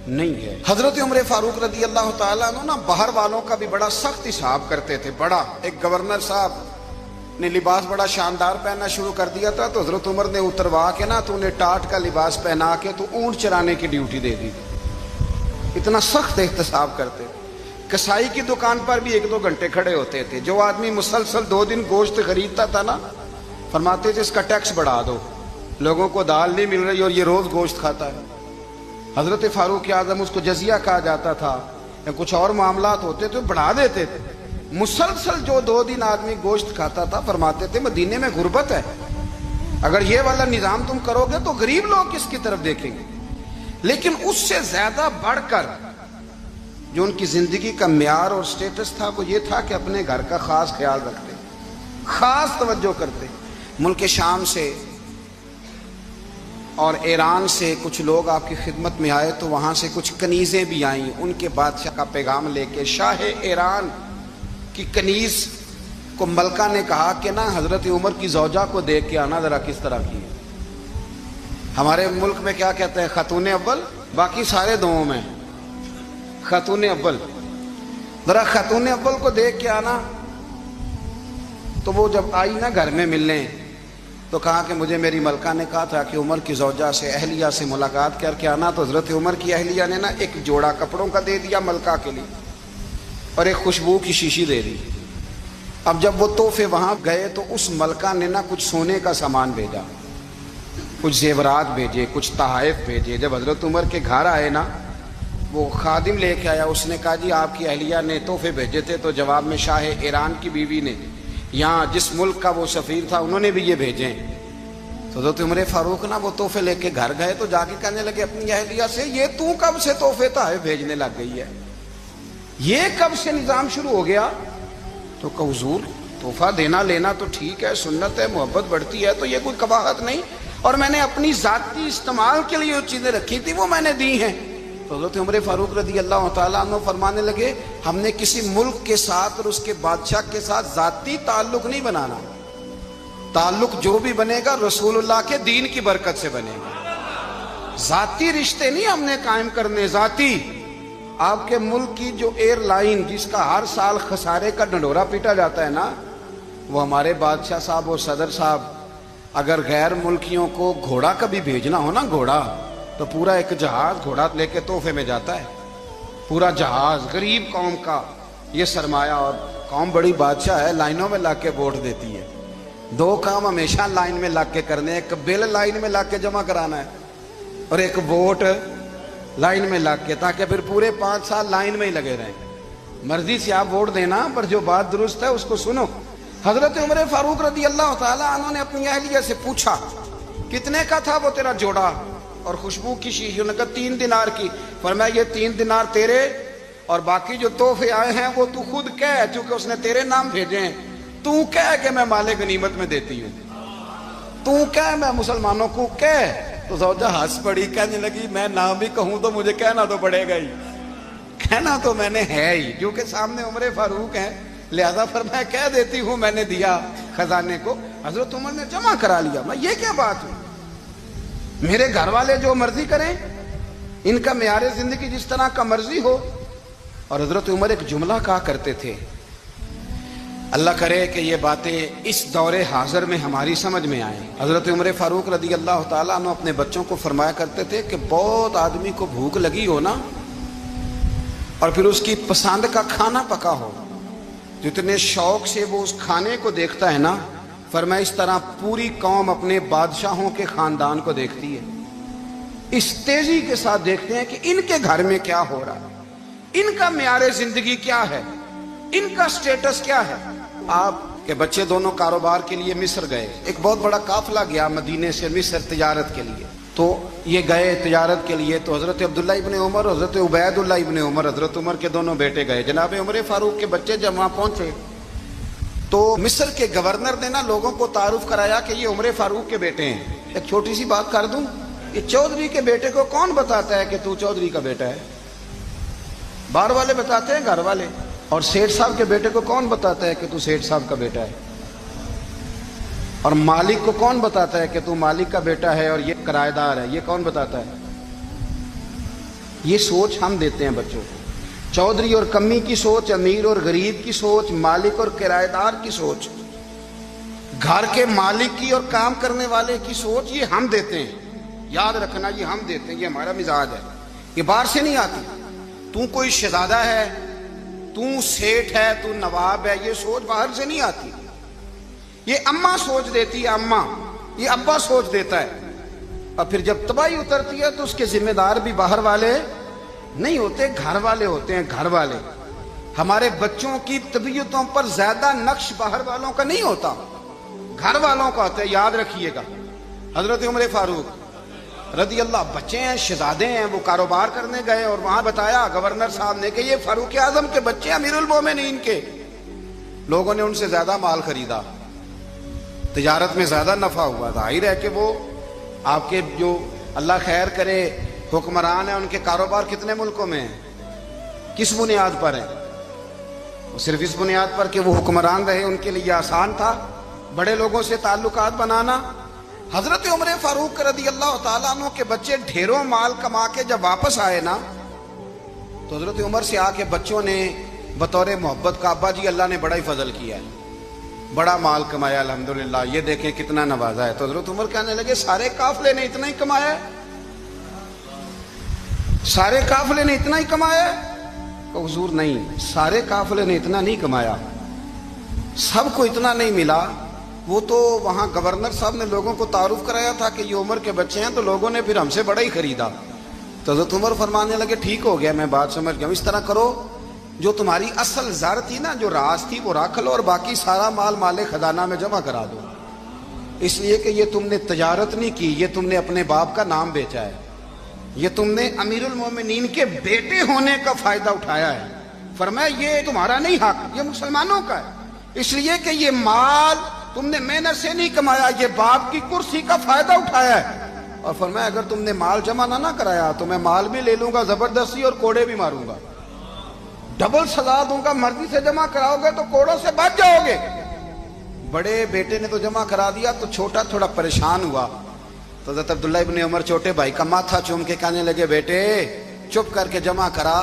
نہیں ہے۔ حضرت عمر فاروق رضی اللہ تعالیٰ عنہ نا باہر والوں کا بھی بڑا سخت حساب کرتے تھے، بڑا۔ ایک گورنر صاحب نے لباس بڑا شاندار پہننا شروع کر دیا تھا تو حضرت عمر نے اتروا کے نا تو انہیں ٹاٹ کا لباس پہنا کے تو اونٹ چرانے کی ڈیوٹی دے دی۔ اتنا سخت احتساب کرتے تھے۔ کسائی کی دکان پر بھی 1-2 گھنٹے کھڑے ہوتے تھے۔ جو آدمی مسلسل 2 دن گوشت خریدتا تھا نا، فرماتے تھے اس کا ٹیکس بڑھا دو، لوگوں کو دال نہیں مل رہی اور یہ روز گوشت کھاتا ہے۔ حضرت فاروق اعظم، اس کو جزیہ کہا جاتا تھا، یا کچھ اور معاملات ہوتے تو بڑھا دیتے تھے۔ مسلسل جو 2 دن آدمی گوشت کھاتا تھا، فرماتے تھے مدینے میں غربت ہے، اگر یہ والا نظام تم کرو گے تو غریب لوگ کس کی طرف دیکھیں گے۔ لیکن اس سے زیادہ بڑھ کر جو ان کی زندگی کا معیار اور سٹیٹس تھا وہ یہ تھا کہ اپنے گھر کا خاص خیال رکھتے، خاص توجہ کرتے۔ ملک شام سے اور ایران سے کچھ لوگ آپ کی خدمت میں آئے تو وہاں سے کچھ کنیزیں بھی آئیں، ان کے بادشاہ کا پیغام لے کے۔ شاہ ایران کی کنیز کو ملکہ نے کہا کہ نا حضرت عمر کی زوجہ کو دیکھ کے آنا ذرا کس طرح کی ہے۔ ہمارے ملک میں کیا کہتے ہیں؟ خاتون اول، باقی سارے دوؤں میں خاتون اول۔ ذرا خاتون اول کو دیکھ کے آنا۔ تو وہ جب آئی نا گھر میں ملنے تو کہا کہ مجھے میری ملکہ نے کہا تھا کہ عمر کی زوجہ سے، اہلیہ سے ملاقات کر کے آنا۔ تو حضرت عمر کی اہلیہ نے نا ایک جوڑا کپڑوں کا دے دیا ملکہ کے لیے اور ایک خوشبو کی شیشی دے دی۔ اب جب وہ تحفے وہاں گئے تو اس ملکہ نے نا کچھ سونے کا سامان بھیجا، کچھ زیورات بھیجے، کچھ تحائف بھیجے۔ جب حضرت عمر کے گھر آئے نا، وہ خادم لے کے آیا، اس نے کہا جی آپ کی اہلیہ نے تحفے بھیجے تھے۔ تو جواب میں شاہ ایران کی بیوی نے، یہاں جس ملک کا وہ سفیر تھا، انہوں نے بھی یہ بھیجے۔ تو حضرت عمر فاروق نا وہ تحفے لے کے گھر گئے تو جا کے کہنے لگے اپنی اہلیہ سے، یہ تو کب سے تحفے تحائف بھیجنے لگ گئی ہے؟ یہ کب سے نظام شروع ہو گیا؟ تو کہ حضور تحفہ دینا لینا تو ٹھیک ہے، سنت ہے، محبت بڑھتی ہے، تو یہ کوئی قباحت نہیں، اور میں نے اپنی ذاتی استعمال کے لیے جو چیزیں رکھی تھی وہ میں نے دی ہیں۔ تو حضرت عمر فاروق رضی اللہ تعالیٰ عنہ فرمانے لگے ہم نے کسی ملک کے ساتھ اور اس کے بادشاہ کے ساتھ ذاتی تعلق نہیں بنانا، تعلق جو بھی بنے گا رسول اللہ کے دین کی برکت سے بنے گا۔ ذاتی رشتے نہیں ہم نے قائم کرنے، ذاتی۔ آپ کے ملک کی جو ایئر لائن جس کا ہر سال خسارے کا ڈنڈورا پیٹا جاتا ہے نا، وہ ہمارے بادشاہ صاحب اور صدر صاحب اگر غیر ملکیوں کو گھوڑا کبھی بھیجنا ہو نا، گھوڑا، تو پورا ایک جہاز گھوڑا لے کے تحفے میں جاتا ہے، پورا جہاز غریب قوم کا یہ سرمایہ۔ اور قوم بڑی بادشاہ ہے، لائنوں میں لگ کے ووٹ دیتی ہے۔ 2 کام ہمیشہ لائن میں لگ کے کرنے، ایک بل لائن میں لگ کے جمع کرانا ہے اور ایک ووٹ لائن میں لگ کے، تاکہ پھر پورے 5 سال لائن میں ہی لگے رہیں۔ مرضی سے آپ ووٹ دینا، پر جو بات درست ہے اس کو سنو۔ حضرت عمر فاروق رضی اللہ تعالیٰ عنہ نے اپنی اہلیہ سے پوچھا کتنے کا تھا وہ تیرا جوڑا اور خوشبو کی شیشی؟ انہوں نے کہا 3 دینار کی۔ فرمایا یہ 3 دینار تیرے اور باقی جو تحفے آئے ہیں وہ تو خود کہہ، کیونکہ اس نے تیرے نام بھیجے ہیں، تو کہہ کہ میں مال غنیمت میں دیتی ہوں، تو کہہ میں مسلمانوں کو کہہ۔ تو زوجہ ہنس پڑی، کہنے لگی میں نہ بھی کہوں تو مجھے کہنا تو پڑے گا ہی، کہنا تو میں نے ہے ہی، کیونکہ سامنے عمر فاروق ہیں، لہذا فرمایا کہہ دیتی ہوں میں نے دیا خزانے کو۔ حضرت عمر نے جمع کرا لیا۔ میں یہ کیا بات ہوئی؟ میرے گھر والے جو مرضی کریں، ان کا معیار زندگی جس طرح کا مرضی ہو۔ اور حضرت عمر ایک جملہ کہا کرتے تھے، اللہ کرے کہ یہ باتیں اس دور حاضر میں ہماری سمجھ میں آئیں۔ حضرت عمر فاروق رضی اللہ تعالیٰ عنہ اپنے بچوں کو فرمایا کرتے تھے کہ بہت آدمی کو بھوک لگی ہو نا، اور پھر اس کی پسند کا کھانا پکا ہو، جتنے شوق سے وہ اس کھانے کو دیکھتا ہے نا، فرمایا اس طرح پوری قوم اپنے بادشاہوں کے خاندان کو دیکھتی ہے، اس تیزی کے ساتھ دیکھتے ہیں کہ ان کے گھر میں کیا ہو رہا ہے، ان کا معیار زندگی کیا ہے، ان کا سٹیٹس کیا ہے۔ آپ کے بچے دونوں کاروبار کے لیے مصر گئے، ایک بہت بڑا قافلہ گیا مدینے سے مصر تجارت کے لیے، تو یہ گئے تجارت کے لیے، تو حضرت عبداللہ ابن عمر، حضرت عبید اللہ ابن عمر، حضرت عمر کے دونوں بیٹے گئے۔ جناب عمر فاروق کے بچے جب وہاں پہنچے تو مصر کے گورنر نے نا لوگوں کو تعارف کرایا کہ یہ عمر فاروق کے بیٹے ہیں۔ ایک چھوٹی سی بات کر دوں، یہ چودھری کے بیٹے کو کون بتاتا ہے کہ تو چودھری کا بیٹا ہے؟ باہر والے بتاتے ہیں، گھر والے۔ اور سیٹھ صاحب کے بیٹے کو کون بتاتا ہے کہ تو سیٹھ صاحب کا بیٹا ہے؟ اور مالک کو کون بتاتا ہے کہ تو مالک کا بیٹا ہے اور یہ کرایہ دار ہے؟ یہ کون بتاتا ہے؟ یہ سوچ ہم دیتے ہیں بچوں کو. چودھری اور کمی کی سوچ، امیر اور غریب کی سوچ، مالک اور کرایہ دار کی سوچ، گھر کے مالک کی اور کام کرنے والے کی سوچ، یہ ہم دیتے ہیں. یاد رکھنا یہ ہم دیتے ہیں، یہ ہمارا مزاج ہے، یہ باہر سے نہیں آتی. تو کوئی شہزادہ ہے، تو سیٹھ ہے، تو نواب ہے، یہ سوچ باہر سے نہیں آتی. یہ اماں سوچ دیتی ہے، اماں، یہ ابا سوچ دیتا ہے. اور پھر جب تباہی اترتی ہے تو اس کے ذمہ دار بھی باہر والے نہیں ہوتے، گھر والے ہوتے ہیں. گھر والے. ہمارے بچوں کی طبیعتوں پر زیادہ نقش باہر والوں کا نہیں ہوتا، گھر والوں کا ہوتا ہے. یاد رکھیے گا. حضرت عمر فاروق رضی اللہ، بچے ہیں، شہزادے ہیں، وہ کاروبار کرنے گئے اور وہاں بتایا گورنر صاحب نے کہ یہ فاروق اعظم کے بچے، امیر المومنین کے. لوگوں نے ان سے زیادہ مال خریدا، تجارت میں زیادہ نفع ہوا. ظاہر ہے کہ وہ آپ کے جو اللہ خیر کرے حکمران ہیں، ان کے کاروبار کتنے ملکوں میں ہیں، کس بنیاد پر ہیں؟ وہ صرف اس بنیاد پر کہ وہ حکمران رہے، ان کے لیے آسان تھا بڑے لوگوں سے تعلقات بنانا. حضرت عمر فاروق رضی اللہ تعالیٰ عنہ کے بچے ڈھیروں مال کما کے جب واپس آئے نا، تو حضرت عمر سے آ کے بچوں نے بطور محبت کا، ابا جی اللہ نے بڑا ہی فضل کیا ہے، بڑا مال کمایا الحمدللہ، یہ دیکھیں کتنا نوازا ہے. تو حضرت عمر کہنے لگے سارے قافلے نے اتنا ہی کمایا ہے، سارے قافلے نے اتنا ہی کمایا ہے؟ کہ حضور نہیں، سارے قافلے نے اتنا نہیں کمایا، سب کو اتنا نہیں ملا. وہ تو وہاں گورنر صاحب نے لوگوں کو تعارف کرایا تھا کہ یہ عمر کے بچے ہیں، تو لوگوں نے پھر ہم سے بڑا ہی خریدا. تو حضرت عمر فرمانے لگے ٹھیک ہو گیا، میں بات سمجھ گیا. اس طرح کرو، جو تمہاری اصل زر تھی نا، جو راز تھی، وہ رکھ لو اور باقی سارا مال مال خزانہ میں جمع کرا دو. اس لیے کہ یہ تم نے تجارت نہیں کی، یہ تم نے اپنے باپ کا نام بیچا ہے، یہ تم نے امیر المومنین کے بیٹے ہونے کا فائدہ اٹھایا ہے. فرمایا یہ تمہارا نہیں حق، یہ مسلمانوں کا ہے، اس لیے کہ یہ مال تم نے محنت سے نہیں کمایا، یہ باپ کی کرسی کا فائدہ اٹھایا ہے. اور فرمایا اگر تم نے مال جمع نہ کرایا تو میں مال بھی لے لوں گا زبردستی اور کوڑے بھی ماروں گا، ڈبل سزا دوں گا. مرضی سے جمع کراؤ گے تو کوڑوں سے بچ جاؤ گے. بڑے بیٹے نے تو جمع کرا دیا، تو چھوٹا تھوڑا پریشان ہوا. تو حضرت عبداللہ ابن عمر چھوٹے بھائی کا ماتھا چوم کے کہنے لگے بیٹے چپ کر کے جمع کرا،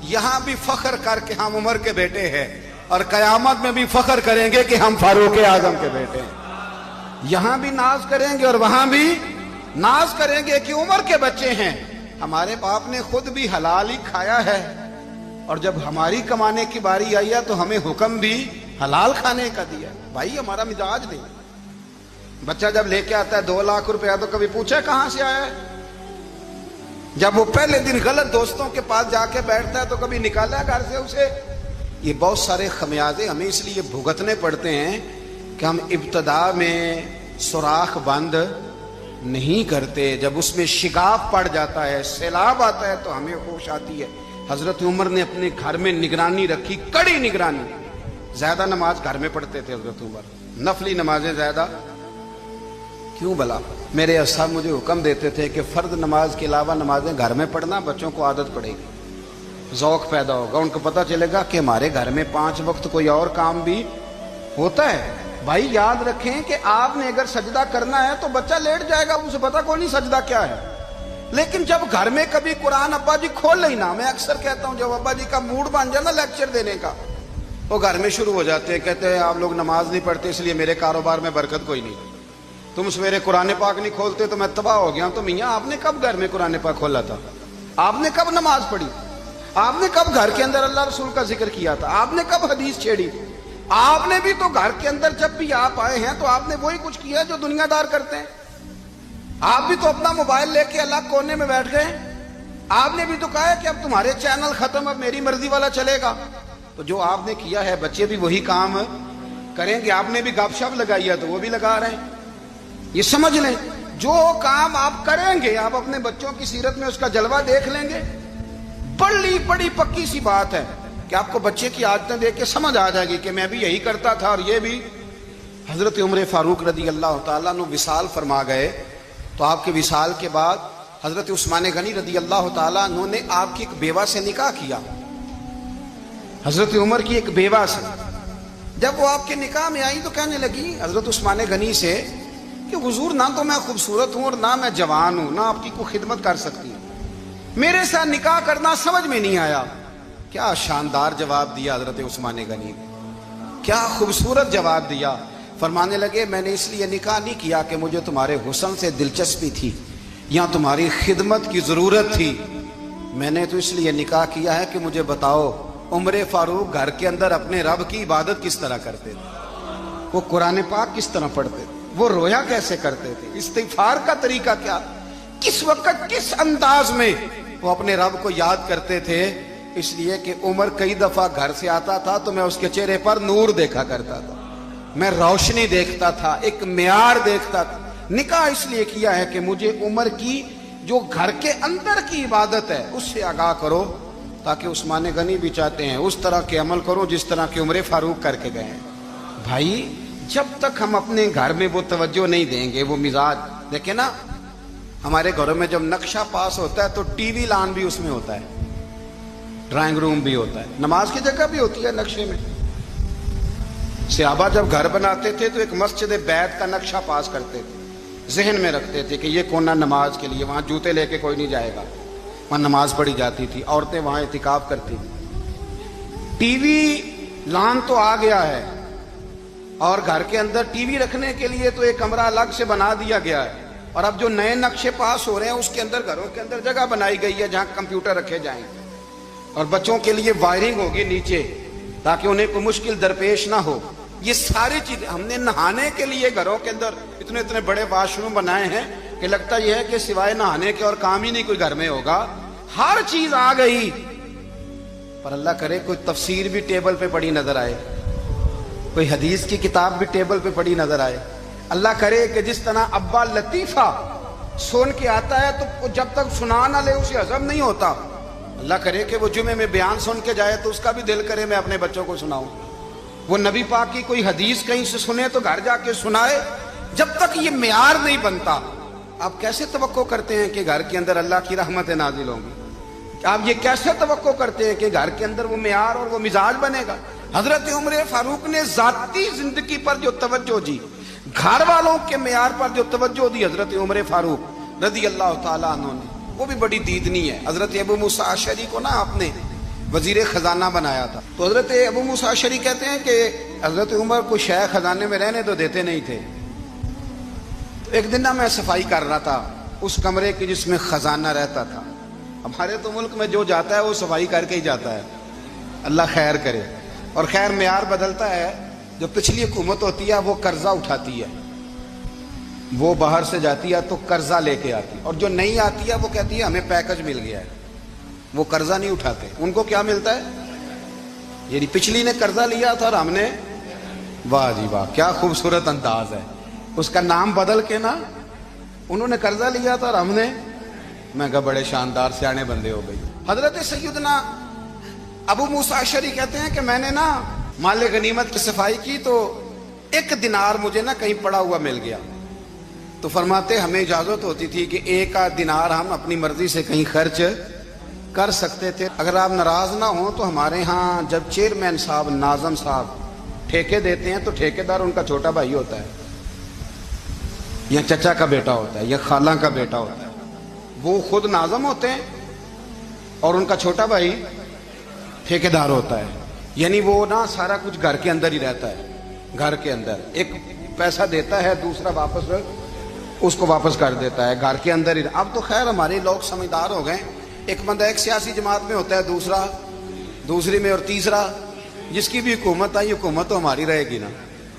یہاں بھی فخر کر کے ہم عمر کے بیٹے ہیں، اور قیامت میں بھی فخر کریں گے کہ ہم فاروق اعظم کے بیٹے ہیں. یہاں بھی ناز کریں گے اور وہاں بھی ناز کریں گے کہ عمر کے بچے ہیں. ہمارے باپ نے خود بھی حلال ہی کھایا ہے، اور جب ہماری کمانے کی باری آئی ہے تو ہمیں حکم بھی حلال کھانے کا دیا. بھائی ہمارا مزاج نہیں. بچہ جب لے کے آتا ہے 2 لاکھ روپیہ تو کبھی پوچھا کہاں سے آیا ہے؟ جب وہ پہلے دن غلط دوستوں کے پاس جا کے بیٹھتا ہے تو کبھی نکالا گھر سے اسے؟ یہ بہت سارے خمیازے ہمیں اس لیے بھگتنے پڑتے ہیں کہ ہم ابتدا میں سوراخ بند نہیں کرتے. جب اس میں شگاف پڑ جاتا ہے، سیلاب آتا ہے تو ہمیں ہوش آتی ہے. حضرت عمر نے اپنے گھر میں نگرانی رکھی، کڑی نگرانی. زیادہ نماز گھر میں پڑھتے تھے حضرت عمر، نفلی نمازیں زیادہ کیوں بلا؟ میرے صاحب مجھے حکم دیتے تھے کہ فرض نماز کے علاوہ نمازیں گھر میں پڑھنا، بچوں کو عادت پڑے گی، ذوق پیدا ہوگا، ان کو پتہ چلے گا کہ ہمارے گھر میں 5 وقت کوئی اور کام بھی ہوتا ہے. بھائی یاد رکھیں کہ آپ نے اگر سجدہ کرنا ہے تو بچہ لیٹ جائے گا، اسے پتہ کوئی نہیں سجدہ کیا ہے. لیکن جب گھر میں کبھی قرآن ابا جی کھول لینا، میں اکثر کہتا ہوں جب ابا جی کا موڈ بن جائے نا لیکچر دینے کا، وہ گھر میں شروع ہو جاتے ہیں، کہتے ہیں آپ لوگ نماز نہیں پڑھتے اس لیے میرے کاروبار میں برکت کوئی نہیں، تم سویرے قرآن پاک نہیں کھولتے تو میں تباہ ہو گیا ہوں. تو میاں آپ نے کب گھر میں قرآن پاک کھولا تھا؟ آپ نے کب نماز پڑھی؟ آپ نے کب گھر کے اندر اللہ رسول کا ذکر کیا تھا؟ آپ نے کب حدیث چھیڑی؟ آپ نے بھی تو گھر کے اندر جب بھی آپ آئے ہیں تو آپ نے وہی کچھ کیا جو دنیا دار کرتے ہیں. آپ بھی تو اپنا موبائل لے کے الگ کونے میں بیٹھ گئے. آپ نے بھی تو کہا ہے کہ اب تمہارے چینل ختم، اب میری مرضی والا چلے گا. تو جو آپ نے کیا ہے بچے بھی وہی کام کریں گے. آپ نے بھی گپ شپ لگائی ہے تو وہ بھی لگا رہے ہیں. یہ سمجھ لیں جو کام آپ کریں گے آپ اپنے بچوں کی سیرت میں اس کا جلوہ دیکھ لیں گے. بڑی پکی سی بات ہے کہ آپ کو بچے کی عادتیں دیکھ کے سمجھ آ جائے گی کہ میں بھی یہی کرتا تھا اور یہ بھی. حضرت عمر فاروق رضی اللہ تعالیٰ عنہ وصال فرما گئے تو آپ کے وصال کے بعد حضرت عثمان غنی رضی اللہ تعالیٰ عنہ نے آپ کی ایک بیوہ سے نکاح کیا. حضرت عمر کی ایک بیوہ سے جب وہ آپ کے نکاح میں آئی تو کہنے لگی حضرت عثمان غنی سے کہ حضور نہ تو میں خوبصورت ہوں اور نہ میں جوان ہوں، نہ آپ کی کوئی خدمت کر سکتی ہوں، میرے ساتھ نکاح کرنا سمجھ میں نہیں آیا۔ کیا شاندار جواب دیا حضرت عثمان غنی نے، کیا خوبصورت جواب دیا۔ فرمانے لگے میں نے اس لیے نکاح نہیں کیا کہ مجھے تمہارے حسن سے دلچسپی تھی یا تمہاری خدمت کی ضرورت تھی، میں نے تو اس لیے نکاح کیا ہے کہ مجھے بتاؤ عمر فاروق گھر کے اندر اپنے رب کی عبادت کس طرح کرتے تھے، وہ قرآن پاک کس طرح پڑھتے تھے، وہ رویا کیسے کرتے تھے، استغفار کا طریقہ کیا، کس وقت کس انداز میں وہ اپنے رب کو یاد کرتے تھے۔ اس لیے کہ عمر کئی دفعہ گھر سے آتا تھا تو میں اس کے چہرے پر نور دیکھا کرتا تھا، میں روشنی دیکھتا تھا، ایک معیار دیکھتا تھا۔ نکاح اس لیے کیا ہے کہ مجھے عمر کی جو گھر کے اندر کی عبادت ہے اس سے آگاہ کرو، تاکہ عثمان غنی بھی چاہتے ہیں اس طرح کے عمل کرو جس طرح کہ عمر فاروق کر کے گئے ہیں۔ بھائی جب تک ہم اپنے گھر میں وہ توجہ نہیں دیں گے، وہ مزاج دیکھیں نا، ہمارے گھروں میں جب نقشہ پاس ہوتا ہے تو ٹی وی لان بھی اس میں ہوتا ہے، ڈرائنگ روم بھی ہوتا ہے، نماز کی جگہ بھی ہوتی ہے نقشے میں۔ صحابہ جب گھر بناتے تھے تو ایک مسجد بیت کا نقشہ پاس کرتے تھے، ذہن میں رکھتے تھے کہ یہ کونا نماز کے لیے، وہاں جوتے لے کے کوئی نہیں جائے گا، وہاں نماز پڑھی جاتی تھی، عورتیں وہاں اعتکاف کرتی تھی۔ ٹی وی لان تو آ گیا ہے اور گھر کے اندر ٹی وی رکھنے کے لیے تو ایک کمرہ الگ سے بنا دیا گیا ہے، اور اب جو نئے نقشے پاس ہو رہے ہیں اس کے اندر گھروں کے اندر جگہ بنائی گئی ہے جہاں کمپیوٹر رکھے جائیں گے، اور بچوں کے لیے وائرنگ ہوگی نیچے تاکہ انہیں کوئی مشکل درپیش نہ ہو۔ یہ ساری چیزیں ہم نے نہانے کے لیے گھروں کے اندر اتنے اتنے بڑے واش روم بنائے ہیں کہ لگتا یہ ہے کہ سوائے نہانے کے اور کام ہی نہیں کوئی گھر میں ہوگا، ہر چیز آ گئی۔ پر اللہ کرے کوئی تفسیر بھی ٹیبل پہ پڑی نظر آئے، کوئی حدیث کی کتاب بھی ٹیبل پہ پڑی نظر آئے۔ اللہ کرے کہ جس طرح ابا لطیفہ سن کے آتا ہے تو جب تک سنا نہ لے اسے ہضم نہیں ہوتا، اللہ کرے کہ وہ جمعے میں بیان سن کے جائے تو اس کا بھی دل کرے میں اپنے بچوں کو سناؤں، وہ نبی پاک کی کوئی حدیث کہیں سے سنے تو گھر جا کے سنائے۔ جب تک یہ معیار نہیں بنتا، آپ کیسے توقع کرتے ہیں کہ گھر کے اندر اللہ کی رحمتیں نازل ہوں گی؟ آپ یہ کیسے توقع کرتے ہیں کہ گھر کے اندر وہ معیار اور وہ مزاج بنے گا؟ حضرت عمر فاروق نے ذاتی زندگی پر جو توجہ دی، گھر والوں کے معیار پر جو توجہ دی حضرت عمر فاروق رضی اللہ تعالیٰ عنہ نے، وہ بھی بڑی دیدنی ہے۔ حضرت ابو موسیٰ اشعری کو نا آپ نے وزیر خزانہ بنایا تھا، تو حضرت ابو موسیٰ اشعری کہتے ہیں کہ حضرت عمر کو شیخ خزانے میں رہنے تو دیتے نہیں تھے۔ ایک دن نا میں صفائی کر رہا تھا اس کمرے کی جس میں خزانہ رہتا تھا۔ ہمارے تو ملک میں جو جاتا ہے وہ صفائی کر کے ہی جاتا ہے، اللہ خیر کرے۔ اور خیر معیار بدلتا ہے، جو پچھلی حکومت ہوتی ہے وہ قرضہ اٹھاتی ہے، وہ باہر سے جاتی ہے تو قرضہ لے کے آتی ہے، اور جو نہیں آتی ہے وہ کہتی ہے ہمیں پیکج مل گیا ہے، وہ قرضہ نہیں اٹھاتے۔ ان کو کیا ملتا ہے؟ یعنی پچھلی نے قرضہ لیا تھا اور ہم نے، واہ جی واہ کیا خوبصورت انداز ہے، اس کا نام بدل کے نا، انہوں نے قرضہ لیا تھا اور ہم نے، میں کہا بڑے شاندار سیانے بندے ہو گئی۔ حضرت سیدنا ابو موسیٰ اشعری کہتے ہیں کہ میں نے نا مال غنیمت کی صفائی کی تو ایک دینار مجھے نا کہیں پڑا ہوا مل گیا، تو فرماتے ہمیں اجازت ہوتی تھی کہ ایک آدھ دینار ہم اپنی مرضی سے کہیں خرچ کر سکتے تھے، اگر آپ ناراض نہ ہوں تو ہمارے ہاں جب چیئرمین صاحب، ناظم صاحب ٹھیکے دیتے ہیں تو ٹھیکیدار ان کا چھوٹا بھائی ہوتا ہے یا چچا کا بیٹا ہوتا ہے یا خالہ کا بیٹا ہوتا ہے، وہ خود ناظم ہوتے ہیں اور ان کا چھوٹا بھائی ٹھیکیدار ہوتا ہے، یعنی وہ نا سارا کچھ گھر کے اندر ہی رہتا ہے، گھر کے اندر ایک پیسہ دیتا ہے دوسرا واپس اس کو واپس کر دیتا ہے، گھر کے اندر ہی۔ اب تو خیر ہمارے لوگ سمجھدار ہو گئے، ایک بندہ ایک سیاسی جماعت میں ہوتا ہے، دوسرا دوسری میں، اور تیسرا جس کی بھی حکومت آئی حکومت تو ہماری رہے گی نا،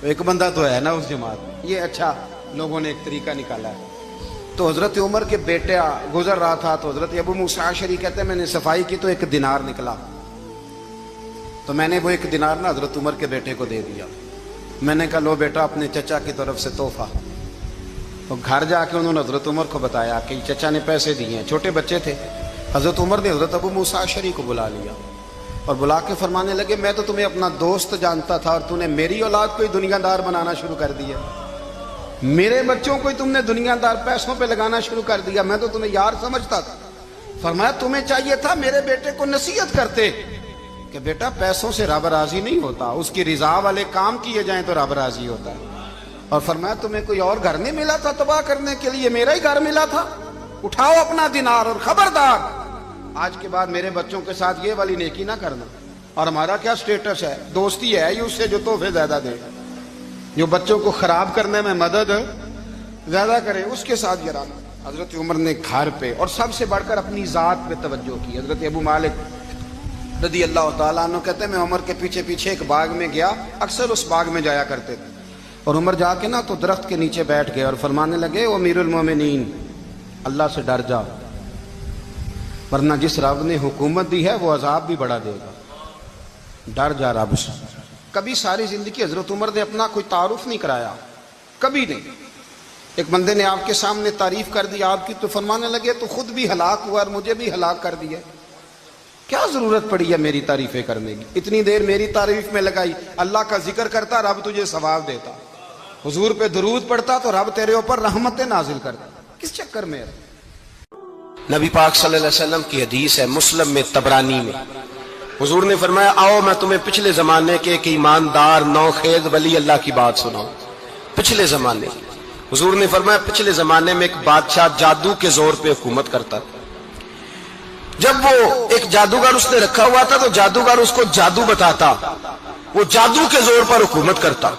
ایک بندہ تو ہے نا اس جماعت میں۔ یہ اچھا لوگوں نے ایک طریقہ نکالا ہے۔ تو حضرت عمر کے بیٹے گزر رہا تھا تو حضرت ابو موسیٰ اشعری کہتے ہیں میں نے صفائی کی تو ایک دینار نکلا، تو میں نے وہ ایک دینار نا حضرت عمر کے بیٹے کو دے دیا، میں نے کہا لو بیٹا اپنے چچا کی طرف سے تحفہ۔ تو گھر جا کے انہوں نے حضرت عمر کو بتایا کہ چچا نے پیسے دیے ہیں، چھوٹے بچے تھے۔ حضرت عمر نے حضرت ابو موسیٰ اشعری کو بلا لیا اور بلا کے فرمانے لگے میں تو تمہیں اپنا دوست جانتا تھا اور تم نے میری اولاد کو ہی دنیا دار بنانا شروع کر دیا، میرے بچوں کو ہی تم نے دنیا دار پیسوں پہ لگانا شروع کر دیا، میں تو تمہیں یار سمجھتا تھا۔ فرمایا تمہیں چاہیے تھا میرے بیٹے کو نصیحت کرتے کہ بیٹا پیسوں سے رب راضی نہیں ہوتا، اس کی رضا والے کام کیے جائیں تو رب راضی ہوتا ہے۔ اور فرمایا تمہیں کوئی اور گھر نہیں ملا تھا تباہ کرنے کے لیے، میرا ہی گھر ملا تھا، اٹھاؤ اپنا دینار اور خبردار آج کے بعد میرے بچوں کے ساتھ یہ والی نیکی نہ کرنا. اور ہمارا کیا سٹیٹس ہے؟ دوستی ہے یہ اس سے جو تحفے زیادہ دے, جو بچوں کو خراب کرنے میں مدد زیادہ کرے, اس کے ساتھ گرانا. حضرت عمر نے گھر پہ اور سب سے بڑھ کر اپنی ذات پہ توجہ کی. حضرت ابو مالک رضی اللہ تعالیٰ عنہ کہتے ہیں میں عمر کے پیچھے پیچھے ایک باغ میں گیا, اکثر اس باغ میں جایا کرتے تھے, اور عمر جا کے نا تو درخت کے نیچے بیٹھ گئے اور فرمانے لگے او امیر المومنین, اللہ سے ڈر جا, ورنہ جس رب نے حکومت دی ہے وہ عذاب بھی بڑا دے گا. ڈر جا رب سے. کبھی ساری زندگی حضرت عمر نے اپنا کوئی تعارف نہیں کرایا, کبھی نہیں. ایک بندے نے آپ کے سامنے تعریف کر دی آپ کی تو فرمانے لگے تو خود بھی ہلاک ہوا اور مجھے بھی ہلاک کر دیا, کیا ضرورت پڑی ہے میری تعریفیں کرنے کی؟ اتنی دیر میری تعریف میں لگائی, اللہ کا ذکر کرتا رب تجھے ثواب دیتا, حضور پہ درود پڑھتا تو رب تیرے اوپر رحمتیں نازل کرتا. کس چکر میں ہے؟ نبی پاک صلی اللہ علیہ وسلم کی حدیث ہے مسلم میں طبرانی میں, حضور نے فرمایا آؤ میں تمہیں پچھلے زمانے کے ایک ایماندار نوخیز ولی اللہ کی بات سناؤں. پچھلے زمانے حضور نے فرمایا پچھلے زمانے میں ایک بادشاہ جادو کے زور پہ حکومت کرتا تھا. جب وہ ایک جادوگر اس نے رکھا ہوا تھا تو جادوگر اس کو جادو بتاتا, وہ جادو کے زور پر حکومت کرتا.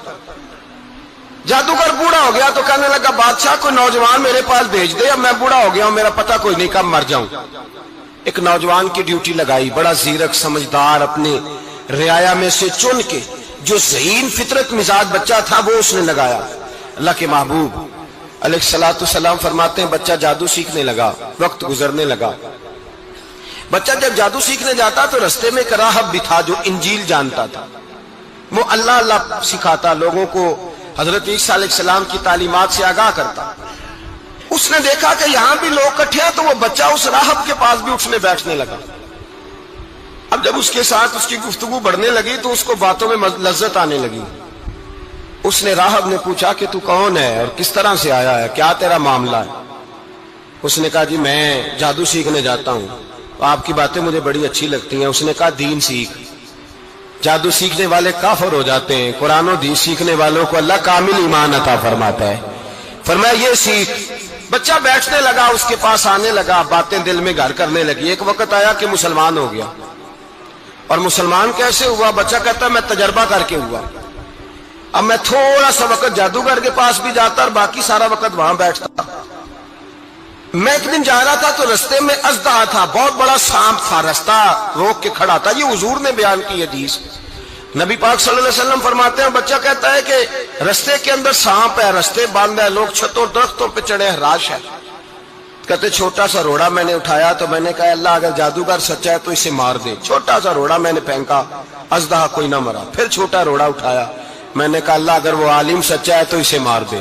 جادوگر بوڑھا ہو گیا تو کہنے لگا بادشاہ کو نوجوان میرے پاس بھیج دے, اب میں بوڑھا ہو گیا ہوں میرا پتہ کوئی نہیں کب مر جاؤں. ایک نوجوان کی ڈیوٹی لگائی, بڑا زیرک سمجھدار, اپنے رعایا میں سے چن کے جو ذہین فطرت مزاج بچہ تھا وہ اس نے لگایا. اللہ کے محبوب علیہ الصلوۃ والسلام فرماتے ہیں بچہ جادو سیکھنے لگا, وقت گزرنے لگا. بچہ جب جادو سیکھنے جاتا تو رستے میں ایک راہب بھی تھا جو انجیل جانتا تھا, وہ اللہ اللہ سکھاتا, لوگوں کو حضرت عیسیٰ علیہ السلام کی تعلیمات سے آگاہ کرتا. اس نے دیکھا کہ یہاں بھی لوگ اکٹھے ہیں تو وہ بچہ اس راہب کے پاس بھی اٹھنے بیٹھنے لگا. اب جب اس کے ساتھ اس کی گفتگو بڑھنے لگی تو اس کو باتوں میں لذت آنے لگی. اس نے راہب نے پوچھا کہ تو کون ہے اور کس طرح سے آیا ہے, کیا تیرا معاملہ ہے؟ اس نے کہا جی میں جادو سیکھنے جاتا ہوں, آپ کی باتیں مجھے بڑی اچھی لگتی ہیں. اس نے کہا دین سیکھ, جادو سیکھنے والے کافر ہو جاتے ہیں, قرآن و حدیث سیکھنے والوں کو اللہ کامل ایمان عطا فرماتا ہے. فرمایا یہ سیکھ. بچہ بیٹھنے لگا, اس کے پاس آنے لگا, باتیں دل میں گھر کرنے لگی. ایک وقت آیا کہ مسلمان ہو گیا, اور مسلمان کیسے ہوا؟ بچہ کہتا میں تجربہ کر کے ہوا. اب میں تھوڑا سا وقت جادوگر کے پاس بھی جاتا اور باقی سارا وقت وہاں بیٹھتا. میں ایک دن جا رہا تھا تو رستے میں اژدہا تھا, بہت بڑا سانپ تھا, رستہ روک کے کھڑا تھا. یہ حضور نے بیان کی حدیث. نبی پاک صلی اللہ علیہ وسلم فرماتے ہیں بچہ کہتا ہے کہ رستے کے اندر سانپ ہے, رستے بند ہے, لوگ چھتوں درختوں پہ چڑھے, ہراش ہے. کہتے چھوٹا سا روڑا میں نے اٹھایا تو میں نے کہا اللہ اگر جادوگر سچا ہے تو اسے مار دے. چھوٹا سا روڑا میں نے پھینکا, اژدہا کوئی نہ مرا. پھر چھوٹا روڑا اٹھایا, میں نے کہا اللہ اگر وہ عالم سچا ہے تو اسے مار دے.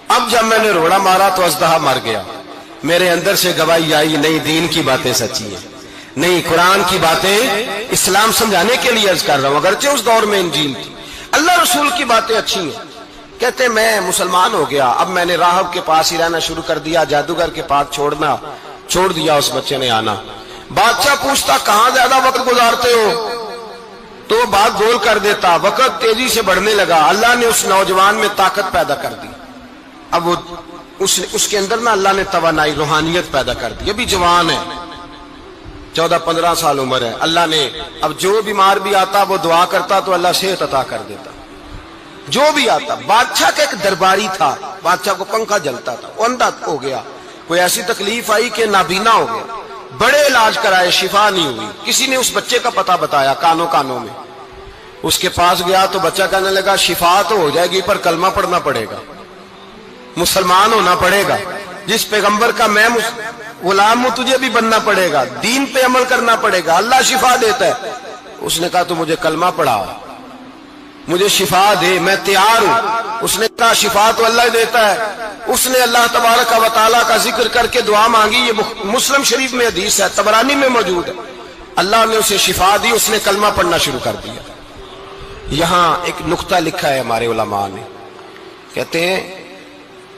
اب جب میں نے روڑا مارا تو اژدہا مر گیا. میرے اندر سے گواہی آئی نہیں دین کی باتیں سچی ہیں, نہیں قرآن کی باتیں اسلام سمجھانے کے لیے عرض کر رہا ہوں. اگرچہ اس دور میں انجیل تھی, اللہ رسول کی باتیں اچھی ہیں. کہتے میں مسلمان ہو گیا, اب میں نے راہب کے پاس ہی رہنا شروع کر دیا, جادوگر کے پاس چھوڑ دیا. اس بچے نے آنا. بادشاہ پوچھتا کہاں زیادہ وقت گزارتے ہو, تو وہ بات گول کر دیتا. وقت تیزی سے بڑھنے لگا. اللہ نے اس نوجوان میں طاقت پیدا کر دی. اب وہ اس کے اندر نا اللہ نے توانائی روحانیت پیدا کر دی. ابھی جوان ہے, 14-15 سال عمر ہے. اللہ نے اب جو بیمار بھی آتا وہ دعا کرتا تو اللہ صحت عطا کر دیتا. جو بھی آتا. بادشاہ کا ایک درباری تھا, بادشاہ کو پنکھا جلتا تھا, وہ اندھا ہو گیا. کوئی ایسی تکلیف آئی کہ نابینا ہو گیا, بڑے علاج کرائے, شفا نہیں ہوئی. کسی نے اس بچے کا پتہ بتایا کانوں میں. اس کے پاس گیا تو بچہ کہنے لگا شفا تو ہو جائے گی پر کلمہ پڑھنا پڑے گا, مسلمان ہونا پڑے گا. جس پیغمبر کا میں غلام ہوں تجھے بھی بننا پڑے گا, دین پہ عمل کرنا پڑے گا, اللہ شفا دیتا ہے. اس نے کہا تو مجھے کلمہ پڑھا, مجھے شفا دے, میں تیار ہوں. اس نے کہا شفا تو اللہ دیتا ہے. اس نے اللہ تبارک و تعالیٰ کا ذکر کر کے دعا مانگی. یہ مسلم شریف میں حدیث ہے, طبرانی میں موجود ہے. اللہ نے اسے شفا دی, اس نے کلمہ پڑھنا شروع کر دیا. یہاں ایک نقطہ لکھا ہے ہمارے علماء نے, کہتے ہیں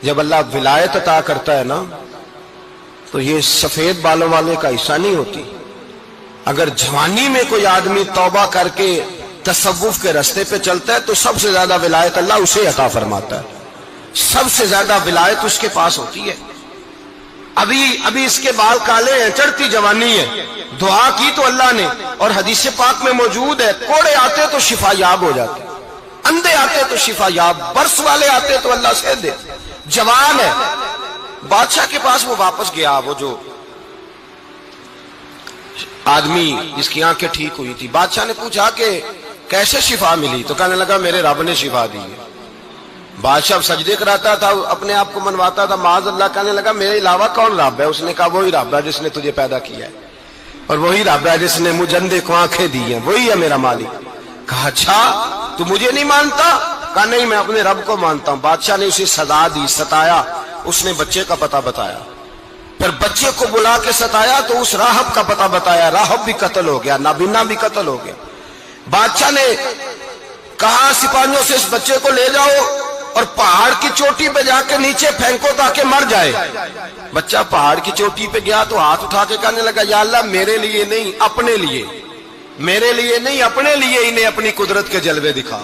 جب اللہ ولایت عطا کرتا ہے نا تو یہ سفید بالوں والے کا حصہ نہیں ہوتی. اگر جوانی میں کوئی آدمی توبہ کر کے تصوف کے رستے پہ چلتا ہے تو سب سے زیادہ ولایت اللہ اسے عطا فرماتا ہے, سب سے زیادہ ولایت اس کے پاس ہوتی ہے. ابھی اس کے بال کالے ہیں، چڑھتی جوانی ہے، دعا کی تو اللہ نے، اور حدیث پاک میں موجود ہے کوڑے آتے تو شفا یاب ہو جاتے، اندھے آتے تو شفا یاب، برس والے آتے تو اللہ سے دے، جوان ہے۔ بادشاہ کے پاس وہ واپس گیا، وہ جو آدمی جس کی آنکھیں ٹھیک ہوئی تھی، بادشاہ نے پوچھا کہ کیسے شفا ملی؟ تو کہنے لگا میرے رب نے شفا دی ہے۔ بادشاہ سجدے کراتا تھا، اپنے آپ کو منواتا تھا، معاذ اللہ، کہنے لگا میرے علاوہ کون رب ہے؟ اس نے کہا وہی رب ہے جس نے تجھے پیدا کیا ہے، اور وہی رب ہے جس نے مجھے اندھے کو آنکھیں دی ہیں، وہی ہے میرا مالک۔ کہا اچھا تو مجھے نہیں مانتا؟ کہا نہیں، میں اپنے رب کو مانتا ہوں۔ بادشاہ نے اسے سزا دی، ستایا، اس نے بچے کا پتہ بتایا، پھر بچے کو بلا کے ستایا تو اس راہب کا پتہ بتایا، راہب بھی قتل ہو گیا، نابینا بھی قتل ہو گیا۔ بادشاہ نے کہا سپاہیوں سے اس بچے کو لے جاؤ اور پہاڑ کی چوٹی پہ جا کے نیچے پھینکو تاکہ مر جائے۔ بچہ پہاڑ کی چوٹی پہ گیا تو ہاتھ اٹھا کے کہنے لگا یا اللہ میرے لیے نہیں اپنے لیے، میرے لیے نہیں اپنے لیے انہیں اپنی قدرت کے جلوے دکھا،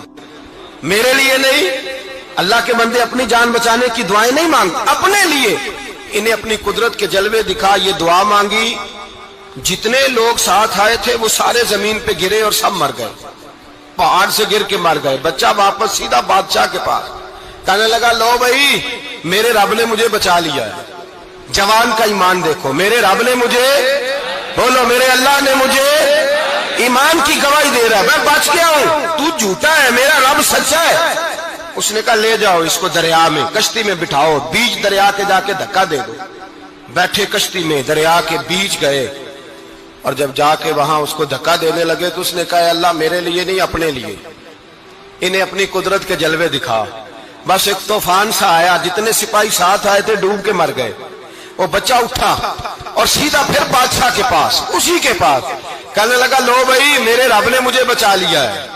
میرے لیے نہیں۔ اللہ کے بندے اپنی جان بچانے کی دعائیں نہیں مانگتے، اپنے لیے انہیں اپنی قدرت کے جلوے دکھا۔ یہ دعا مانگی، جتنے لوگ ساتھ آئے تھے وہ سارے زمین پہ گرے اور سب مر گئے، پہاڑ سے گر کے مر گئے۔ بچہ واپس سیدھا بادشاہ کے پاس کہنے لگا لو بھائی میرے رب نے مجھے بچا لیا ہے۔ جوان کا ایمان دیکھو، میرے رب نے مجھے، بولو میرے اللہ نے مجھے ایمان کی گواہی دے رہا ہے، میں بچ گیا ہوں، تو جھوٹا ہے، میرا رب سچا ہے۔ اس نے کہا لے جاؤ اس کو دریا میں، کشتی میں بٹھاؤ، بیچ دریا کے جا کے دھکا دے دو۔ بیٹھے کشتی میں، دریا کے بیچ گئے، اور جب جا کے وہاں اس کو دھکا دینے لگے تو اس نے کہا اللہ میرے لیے نہیں اپنے لیے انہیں اپنی قدرت کے جلوے دکھا۔ بس ایک طوفان سا آیا، جتنے سپاہی ساتھ آئے تھے ڈوب کے مر گئے۔ وہ بچہ اٹھا اور سیدھا پھر بادشاہ کے پاس، اسی کے پاس کہنے لگا لو بھائی میرے رب نے مجھے بچا لیا ہے،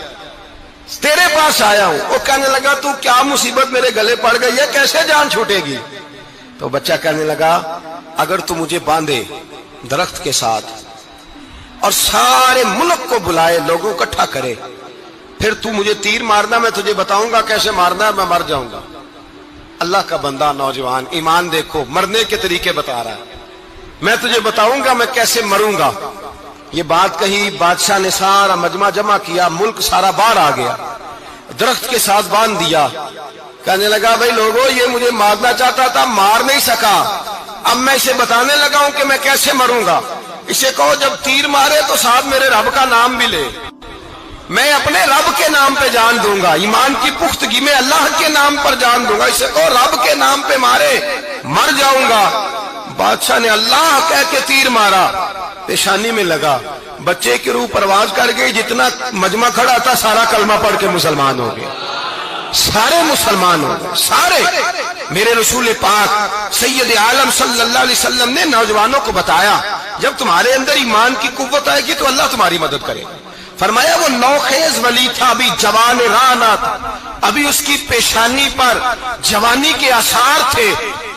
تیرے پاس آیا ہوں۔ وہ کہنے لگا تو کیا مصیبت میرے گلے پڑ گئی ہے، کیسے جان چھوٹے گی؟ تو بچہ کہنے لگا اگر تو مجھے باندھے درخت کے ساتھ اور سارے ملک کو بلائے، لوگوں کو اکٹھا کرے، پھر تو مجھے تیر مارنا، میں تجھے بتاؤں گا کیسے مارنا ہے، میں مر جاؤں گا۔ اللہ کا بندہ نوجوان ایمان دیکھو، مرنے کے طریقے بتا رہا ہے، میں تجھے بتاؤں گا میں کیسے مروں گا۔ یہ بات کہی، بادشاہ نے سارا مجمع جمع کیا، ملک سارا باہر آ گیا، درخت کے ساتھ باندھ دیا۔ کہنے لگا بھائی لوگوں یہ مجھے مارنا چاہتا تھا، مار نہیں سکا، اب میں اسے بتانے لگا ہوں کہ میں کیسے مروں گا۔ اسے کہو جب تیر مارے تو ساتھ میرے رب کا نام بھی لے، میں اپنے رب کے نام پہ جان دوں گا، ایمان کی پختگی میں اللہ کے نام پر جان دوں گا۔ اسے کہو رب کے نام پہ مارے، مر جاؤں گا۔ بادشاہ نے اللہ کہہ کے تیر مارا، پیشانی میں لگا، بچے کی روح پرواز کر گئی، جتنا مجمع کھڑا تھا سارا کلمہ پڑھ کے مسلمان ہو گیا، سارے مسلمان ہو گئے سارے۔ میرے رسول پاک سید عالم صلی اللہ علیہ وسلم نے نوجوانوں کو بتایا جب تمہارے اندر ایمان کی قوت آئے گی تو اللہ تمہاری مدد کرے گا۔ فرمایا وہ نوخیز ولی تھا، ابھی جوان رانا تھا، ابھی اس کی پیشانی پر جوانی کے آثار تھے،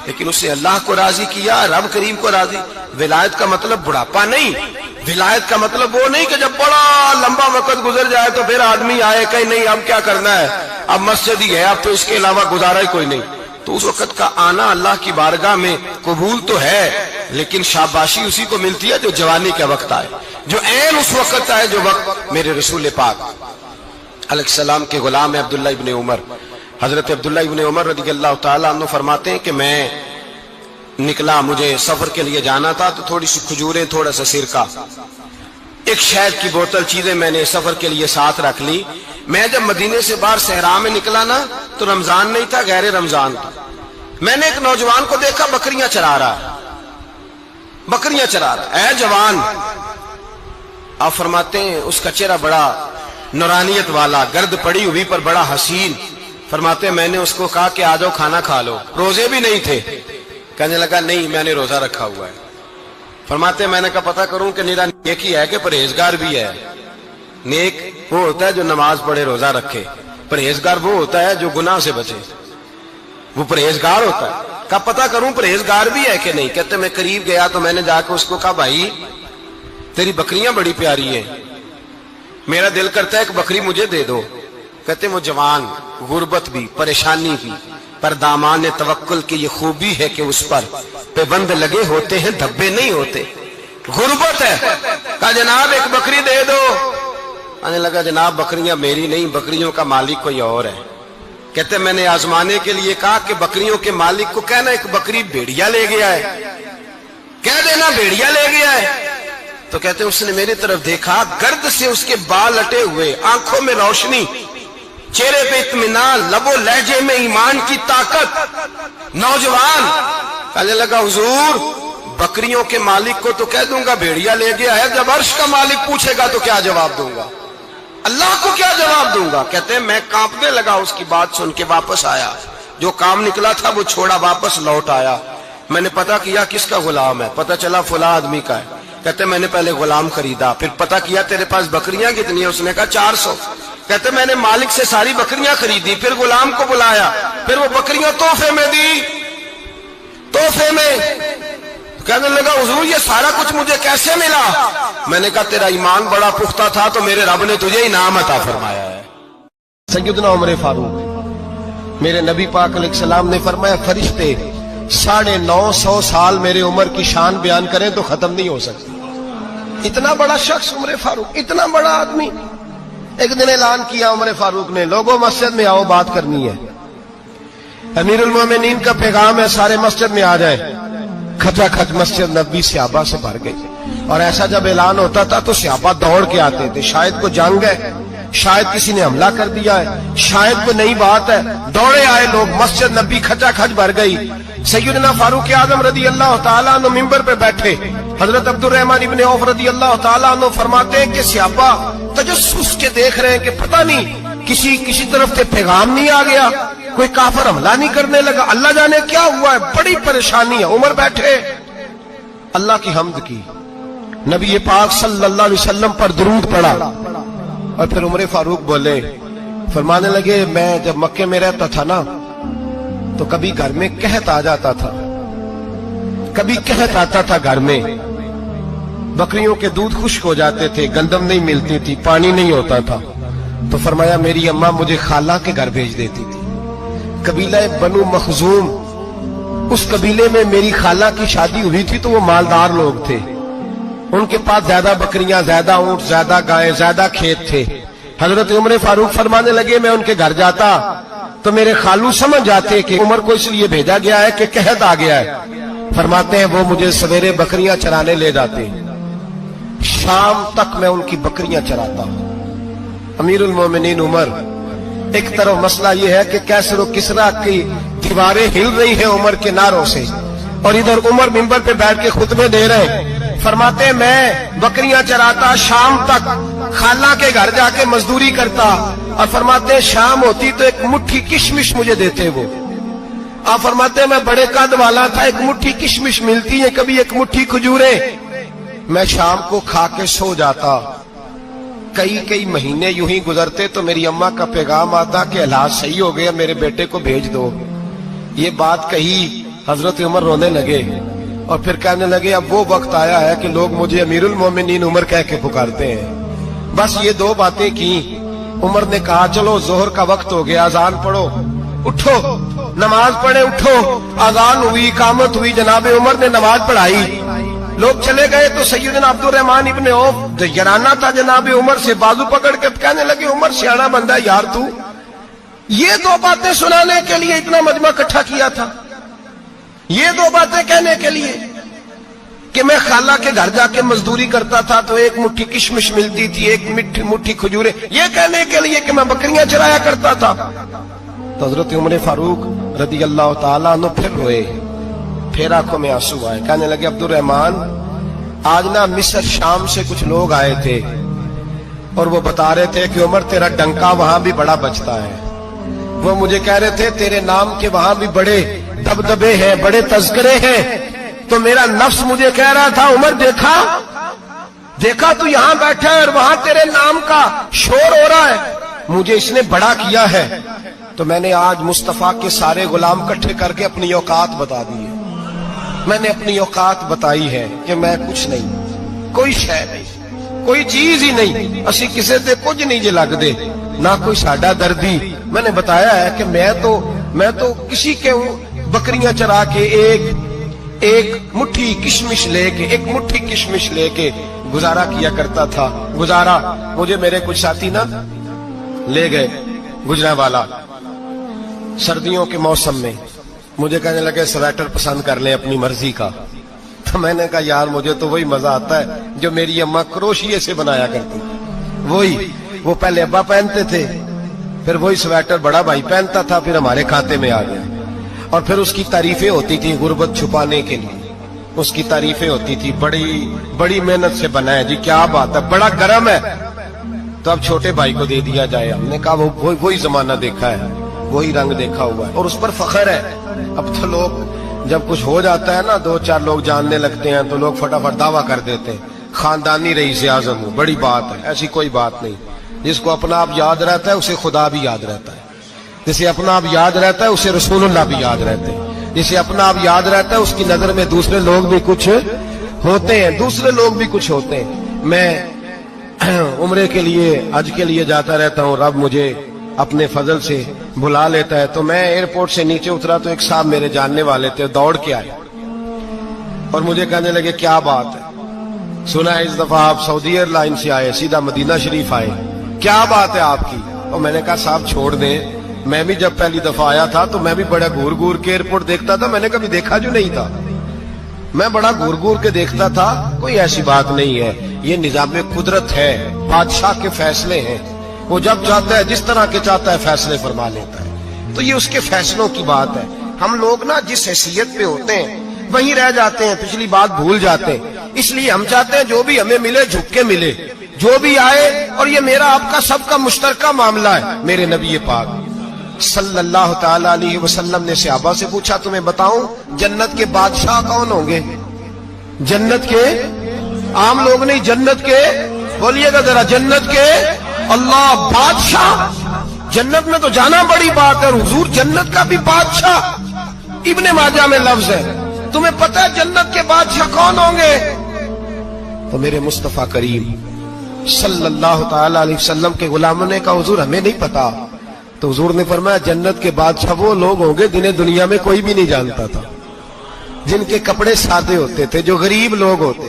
لیکن اس نے اللہ کو راضی کیا، رب کریم کو راضی۔ ولایت کا مطلب بڑھاپا نہیں، ولایت کا مطلب وہ نہیں کہ جب بڑا لمبا وقت گزر جائے تو پھر آدمی آئے کہ نہیں اب کیا کرنا ہے، اب مسجد ہی ہے، اب تو اس کے علاوہ گزارا ہی کوئی نہیں۔ تو اس وقت کا آنا اللہ کی بارگاہ میں قبول تو ہے، لیکن شاباشی اسی کو ملتی ہے جو جوانی کا وقت آئے، جو عین اس وقت آئے جو وقت میرے رسول پاک علیہ السلام کے غلام عبداللہ ابن عمر، حضرت عبداللہ ابن عمر رضی اللہ تعالیٰ عنہ فرماتے ہیں کہ میں نکلا، مجھے سفر کے لیے جانا تھا، تو تھوڑی سی کھجوریں، تھوڑا سا سرکہ، ایک شہد کی بوتل، چیزیں میں نے سفر کے لیے ساتھ رکھ لی۔ میں جب مدینے سے باہر صحرا میں نکلا نا تو رمضان نہیں تھا، غیر رمضان تھا۔ میں نے ایک نوجوان کو دیکھا بکریاں چرا رہا ہے، بکریاں چرا رہا ہے، اے جوان۔ آپ فرماتے ہیں اس کا چہرہ بڑا نورانیت والا، گرد پڑی ہوئی پر بڑا حسین۔ فرماتے ہیں میں نے اس کو کہا کہ آ جاؤ کھانا کھا لو، روزے بھی نہیں تھے۔ کہنے لگا نہیں میں نے روزہ رکھا ہوا ہے۔ فرماتے ہیں میں نے کہا پتہ کروں کہ نیرا نیک ہی ہے کہ پرہیزگار بھی ہے؟ نیک وہ ہوتا ہے جو نماز پڑھے روزہ رکھے، پرہیزگار وہ ہوتا ہے جو گناہ سے بچے، وہ پرہیزگار ہوتا ہے۔ کہا پتہ کروں پرہیزگار بھی ہے کہ نہیں؟ کہتے میں قریب گیا تو میں نے جا کے اس کو کہا بھائی تیری بکریاں بڑی پیاری ہیں، میرا دل کرتا ہے ایک بکری مجھے دے دو۔ کہتے وہ جوان، غربت بھی، پریشانی بھی، پر دامان توکل کی یہ خوبی ہے کہ اس پر پہ بند لگے ہوتے ہیں دھبے نہیں ہوتے. غربت ہے. کہا جناب ایک بکری دے دو. آنے لگا جناب بکریاں میری نہیں, بکریوں کا مالک کوئی اور ہے. کہتے میں نے آزمانے کے لیے کہا کہ بکریوں کے مالک کو کہنا ایک بکری بھیڑیا لے گیا ہے, کہہ دینا بھیڑیا لے گیا ہے. تو کہتے اس نے میری طرف دیکھا, گرد سے اس کے بال اٹے ہوئے, آنکھوں میں روشنی, چہرے پہ اطمینان, لب و لہجے میں ایمان کی طاقت, نوجوان. کہنے لگا حضور بکریوں کے مالک کو تو کہہ دوں گا بھیڑیا لے گیا ہے, جب عرش کا مالک پوچھے گا تو کیا جواب دوں گا, اللہ کو کیا جواب دوں گا. کہتے ہیں میں کانپنے لگا اس کی بات سن کے, واپس آیا, جو کام نکلا تھا وہ چھوڑا, واپس لوٹ آیا. میں نے پتا کیا کس کا غلام ہے, پتا چلا فلاں آدمی کا ہے. کہتے میں نے پہلے غلام خریدا, پھر پتا کیا تیرے پاس بکریاں کتنی ہیں, اس نے کہا 400. کہتے میں نے مالک سے ساری بکریاں خریدی, پھر غلام کو بلایا, پھر وہ بکریاں تحفے میں دی, تحفے میں. کہنے لگا حضور یہ سارا کچھ مجھے کیسے ملا؟ میں نے کہا تیرا ایمان بڑا پختہ تھا تو میرے رب نے تجھے انعام عطا فرمایا ہے. سیدنا عمر فاروق, میرے نبی پاک علیہ السلام نے فرمایا فرشتے 950 سال میرے عمر کی شان بیان کریں تو ختم نہیں ہو سکتی. اتنا بڑا شخص عمر فاروق, اتنا بڑا آدمی. ایک دن اعلان کیا عمر فاروق نے, لوگوں مسجد میں آؤ بات کرنی ہے. امیر المومنین کا پیغام ہے سارے مسجد میں آ جائیں. کھچا کھچ مسجد نبی صحابہ سے بھر گئی, اور ایسا جب اعلان ہوتا تھا تو صحابہ دوڑ کے آتے تھے, شاید کو جنگ ہے, شاید کسی نے حملہ کر دیا ہے, شاید کوئی نئی بات ہے. دوڑے آئے لوگ, مسجد نبی کھچا کھچ بھر گئی. سیدنا فاروق اعظم رضی اللہ تعالیٰ عنہ منبر پہ بیٹھے, حضرت عبد الرحمن ابن عوف رضی اللہ تعالیٰ عنہ فرماتے ہیں کہ صحابہ تجسس کے دیکھ رہے ہیں کہ پتہ نہیں کسی طرف سے پیغام نہیں آ گیا, کوئی کافر حملہ نہیں کرنے لگا, اللہ جانے کیا ہوا ہے, بڑی پریشانی ہے. عمر بیٹھے, اللہ کی حمد کی, نبی پاک صلی اللہ علیہ وسلم پر درود پڑا, اور پھر عمر فاروق بولے, فرمانے لگے میں جب مکے میں رہتا تھا نا تو کبھی گھر میں قحط آ جاتا تھا, کبھی قحط آتا تھا گھر میں, بکریوں کے دودھ خشک ہو جاتے تھے, گندم نہیں ملتی تھی, پانی نہیں ہوتا تھا. تو فرمایا میری اماں مجھے خالہ کے گھر بھیج دیتی تھی. قبیلہ بنو مخزوم, اس قبیلے میں میری خالہ کی شادی ہوئی تھی تو وہ مالدار لوگ تھے, ان کے پاس زیادہ بکریاں, زیادہ اونٹ, زیادہ گائیں, زیادہ کھیت تھے. حضرت عمر فاروق فرمانے لگے میں ان کے گھر جاتا تو میرے خالو سمجھ جاتے کہ عمر کو اس لیے بھیجا گیا ہے کہ قحط آ گیا ہے. فرماتے ہیں وہ مجھے سویرے بکریاں چرانے لے جاتے, شام تک میں ان کی بکریاں چراتا ہوں. امیر المومنین عمر, ایک طرف مسئلہ یہ ہے کہ کیسر و کسرا کی دیواریں ہل رہی ہیں عمر کے نعروں سے, اور ادھر عمر منبر پہ بیٹھ کے خطبے دے رہے ہیں. فرماتے ہیں میں بکریاں چراتا, شام تک خالہ کے گھر جا کے مزدوری کرتا, اور فرماتے ہیں شام ہوتی تو ایک مٹھی کشمش مجھے دیتے وہ. آپ فرماتے ہیں میں بڑے قد والا تھا, ایک مٹھی کشمش ملتی ہے, کبھی ایک مٹھی کھجوریں, میں شام کو کھا کے سو جاتا. کئی مہینے یوں ہی گزرتے تو میری اماں کا پیغام آتا کہ حالات صحیح ہو گیا, میرے بیٹے کو بھیج دو. یہ بات کہی, حضرت عمر رونے لگے, اور پھر کہنے لگے اب وہ وقت آیا ہے کہ لوگ مجھے امیر المومنین عمر کہہ کے پکارتے ہیں. بس یہ 2 باتیں کی. عمر نے کہا چلو ظہر کا وقت ہو گیا, اذان پڑھو, اٹھو نماز پڑھے, اٹھو. اذان ہوئی, اقامت ہوئی, جناب عمر نے نماز پڑھائی, لوگ چلے گئے تو سیدنا عبد الرحمن ابن عوف یارانہ تھا جناب عمر سے, بازو پکڑ کے کہنے لگے عمر سیاڑا بندہ یار تو یہ 2 باتیں سنانے کے لیے اتنا مجمع اکٹھا کیا تھا, یہ 2 باتیں کہنے کے لیے کہ میں خالہ کے گھر جا کے مزدوری کرتا تھا تو ایک مٹھی کشمش ملتی تھی, ایک مٹھی کھجورے, یہ کہنے کے لیے کہ میں بکریاں چرایا کرتا تھا. تو حضرت عمر فاروق رضی اللہ تعالیٰ عنہ پھر روئے, پھر آنکھوں میں آنسو آئے. کہنے لگے عبد الرحمن آج نا مصر شام سے کچھ لوگ آئے تھے اور وہ بتا رہے تھے کہ عمر تیرا ڈنکا وہاں بھی بڑا بجتا ہے. وہ مجھے کہہ رہے تھے تیرے نام کے وہاں بھی بڑے دبدبے ہیں, بڑے تذکرے ہیں. تو میرا نفس مجھے کہہ رہا تھا عمر دیکھا تو یہاں بیٹھا ہے اور وہاں تیرے نام کا شور ہو رہا ہے, مجھے اس نے بڑا کیا ہے. تو میں نے آج مصطفیٰ کے سارے غلام اکٹھے کر کے اپنی اوقات بتا دی ہے. میں نے اپنی اوقات بتائی ہے کہ میں کچھ نہیں, کوئی شے نہیں, کوئی چیز ہی نہیں, اسی کسے تے کچھ نہیں جے لگ دے, نہ کوئی ساڈا دردی. میں نے بتایا ہے کہ میں تو کسی کے بکریاں چرا کے ایک مٹھی کشمش لے کے گزارا کیا کرتا تھا. گزارا مجھے میرے کچھ ساتھی نا لے گئے گجرانوالا سردیوں کے موسم میں. مجھے کہنے لگے سویٹر پسند کر لیں اپنی مرضی کا. تو میں نے کہا یار مجھے تو وہی مزہ آتا ہے جو میری اماں کروشیے سے بنایا کرتی. وہ پہلے ابا پہنتے تھے, پھر وہی سویٹر بڑا بھائی پہنتا تھا, پھر ہمارے کھاتے میں آ گیا. اور پھر اس کی تعریفیں ہوتی تھی غربت چھپانے کے لیے. اس کی تعریفیں ہوتی تھی بڑی محنت سے بنا ہے جی, کیا بات ہے, بڑا گرم ہے. تو اب چھوٹے بھائی کو دے دیا جائے. ہم نے کہا وہی زمانہ دیکھا ہے, وہی رنگ دیکھا ہوا ہے اور اس پر فخر ہے. اب تو لوگ جب کچھ ہو جاتا ہے نا, 2-4 لوگ جاننے لگتے ہیں تو لوگ فٹافٹ دعویٰ کر دیتے ہیں خاندانی رئیس اعظم ہوں, بڑی بات ہے. ایسی کوئی بات نہیں. جس کو اپنا آپ یاد رہتا ہے اسے خدا بھی یاد رہتا ہے. جسے اپنا آپ یاد رہتا ہے اسے رسول اللہ بھی یاد رہتے ہیں. جسے اپنا آپ یاد رہتا ہے اس کی نظر میں دوسرے لوگ بھی کچھ ہوتے ہیں. میں عمرے کے لیے حج کے لیے جاتا رہتا ہوں, رب مجھے اپنے فضل سے بلا لیتا ہے. تو میں ایئرپورٹ سے نیچے اترا تو ایک صاحب میرے جاننے والے تھے, دوڑ کے آئے اور مجھے کہنے لگے کیا بات ہے, سنا ہے اس دفعہ آپ سعودی ایئر لائن سے آئے, سیدھا مدینہ شریف آئے, کیا بات ہے آپ کی. اور میں نے کہا صاحب چھوڑ دیں, میں بھی جب پہلی دفعہ آیا تھا تو میں بھی بڑا گور کے ایئرپورٹ دیکھتا تھا, میں نے کبھی دیکھا جو نہیں تھا. میں بڑا گور کے دیکھتا تھا, کوئی ایسی بات نہیں ہے. یہ نظام قدرت ہے, بادشاہ کے فیصلے ہیں. وہ جب چاہتا ہے جس طرح کے چاہتا ہے فیصلے فرما لیتا ہے. تو یہ اس کے فیصلوں کی بات ہے. ہم لوگ نا جس حیثیت پہ ہوتے ہیں وہیں رہ جاتے ہیں, پچھلی بات بھول جاتے ہیں. اس لیے ہم چاہتے ہیں جو بھی ہمیں ملے جھک کے ملے, جو بھی آئے. اور یہ میرا آپ کا سب کا مشترکہ معاملہ ہے. میرے نبی پاک صلی اللہ تعالی علیہ وسلم نے صحابہ سے پوچھا تمہیں بتاؤں جنت کے بادشاہ کون ہوں گے؟ جنت کے عام لوگ نہیں, جنت کے, بولیے گا ذرا, جنت کے اللہ بادشاہ. جنت میں تو جانا بڑی بات ہے, حضور جنت کا بھی بادشاہ. ابن ماجہ میں لفظ ہے. تمہیں پتہ ہے جنت کے بادشاہ کون ہوں گے؟ تو میرے مصطفیٰ کریم صلی اللہ تعالی علیہ وسلم کے غلاموں نے کہا حضور ہمیں نہیں پتا. تو حضور نے فرمایا جنت کے بادشاہ وہ لوگ ہوں گے جنہیں دنیا میں کوئی بھی نہیں جانتا تھا, جن کے کپڑے سادے ہوتے تھے, جو غریب لوگ ہوتے,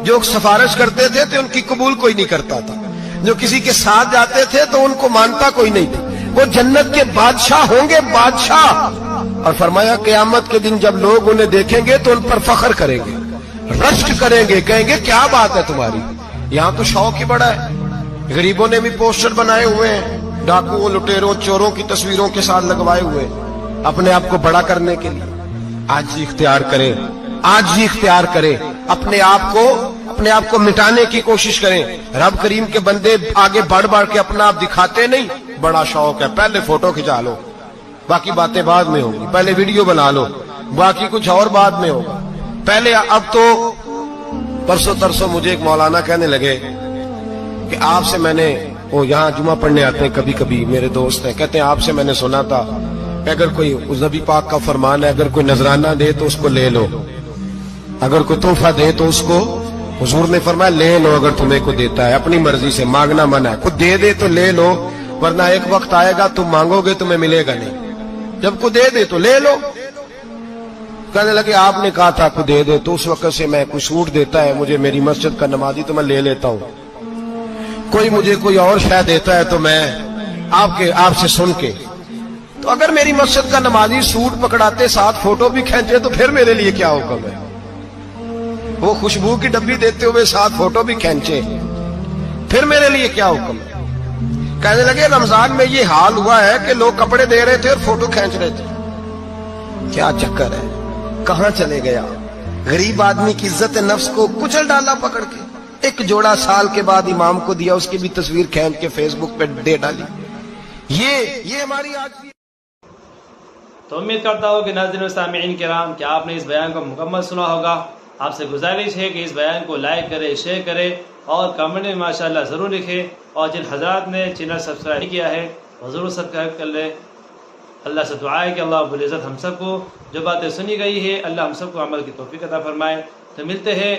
جو سفارش کرتے تھے تو ان کی قبول کوئی نہیں کرتا تھا, جو کسی کے ساتھ جاتے تھے تو ان کو مانتا کوئی نہیں تھا. وہ جنت کے بادشاہ ہوں گے, بادشاہ. اور فرمایا قیامت کے دن جب لوگ انہیں دیکھیں گے تو ان پر فخر کریں گے, رشک کریں گے, کہیں گے کیا بات ہے تمہاری. یہاں تو شوق ہی بڑا ہے. غریبوں نے بھی پوسٹر بنائے ہوئے ہیں, ڈاکوؤں, لٹیروں, چوروں کی تصویروں کے ساتھ لگوائے ہوئے, اپنے آپ کو بڑا کرنے کے لیے. آجزی اختیار کریں, آجزی اختیار کریں, اپنے آپ کو مٹانے کی کوشش کریں. رب کریم کے بندے آگے بڑھ کے اپنا آپ دکھاتے نہیں. بڑا شوق ہے, پہلے فوٹو کھچا لو, باقی باتیں بعد میں ہوگی. پہلے ویڈیو بنا لو, باقی کچھ اور بعد میں ہوگا. پہلے اب تو پرسوں ترسوں مجھے ایک مولانا کہنے لگے کہ آپ سے میں نے, وہ یہاں جمعہ پڑھنے آتے ہیں کبھی کبھی, میرے دوست ہیں, کہتے ہیں آپ سے میں نے سنا تھا کہ اگر کوئی اس نبی پاک کا فرمان ہے, اگر کوئی نذرانہ دے تو اس کو لے لو, اگر کوئی تحفہ دے تو اس کو, حضور نے فرمایا لے لو اگر تمہیں کو دیتا ہے, اپنی مرضی سے, مانگنا منع ہے. خود دے دے تو لے لو, ورنہ ایک وقت آئے گا تم مانگو گے تمہیں ملے گا نہیں. جب کو دے دے تو لے لو. کہنے لگے آپ نے کہا تھا کو دے دے, تو اس وقت سے میں کوئی سوٹ دیتا ہے مجھے میری مسجد کا نمازی تو میں لے لیتا ہوں, کوئی مجھے کوئی اور شے دیتا ہے تو میں آپ سے سن کے. تو اگر میری مسجد کا نمازی سوٹ پکڑاتے ساتھ فوٹو بھی کھینچے تو پھر میرے لیے کیا حکم ہے. وہ خوشبو کی ڈبی دیتے ہوئے ساتھ فوٹو بھی کھینچے, پھر میرے لیے کیا حکم ہے. کہنے لگے رمضان میں یہ حال ہوا ہے کہ لوگ کپڑے دے رہے تھے اور فوٹو کھینچ رہے تھے. کیا چکر ہے, کہاں چلے گیا. غریب آدمی کی عزت نفس کو کچل ڈالا پکڑ کے. ایک جوڑا سال کے بعد امام کو دیا, اس کی بھی تصویر کھینچ کے فیس بک پہ دے ڈالی. یہ ہماری آج. تو امید کرتا ہوں کہ ناظرین و سامعین کرام کہ آپ نے اس بیان کو مکمل سنا ہوگا. آپ سے گزارش ہے کہ اس بیان کو لائک کرے, شیئر کرے اور کمنٹ میں ماشاءاللہ ضرور لکھے. اور جن حضرات نے چینل سبسکرائب نہیں کیا ہے وہ ضرور سبسکرائب کر لے. اللہ سے دعا ہے کہ اللہ رب العزت ہم سب کو جو باتیں سنی گئی ہے اللہ ہم سب کو عمل کی توفیق عطا فرمائے. تو ملتے ہیں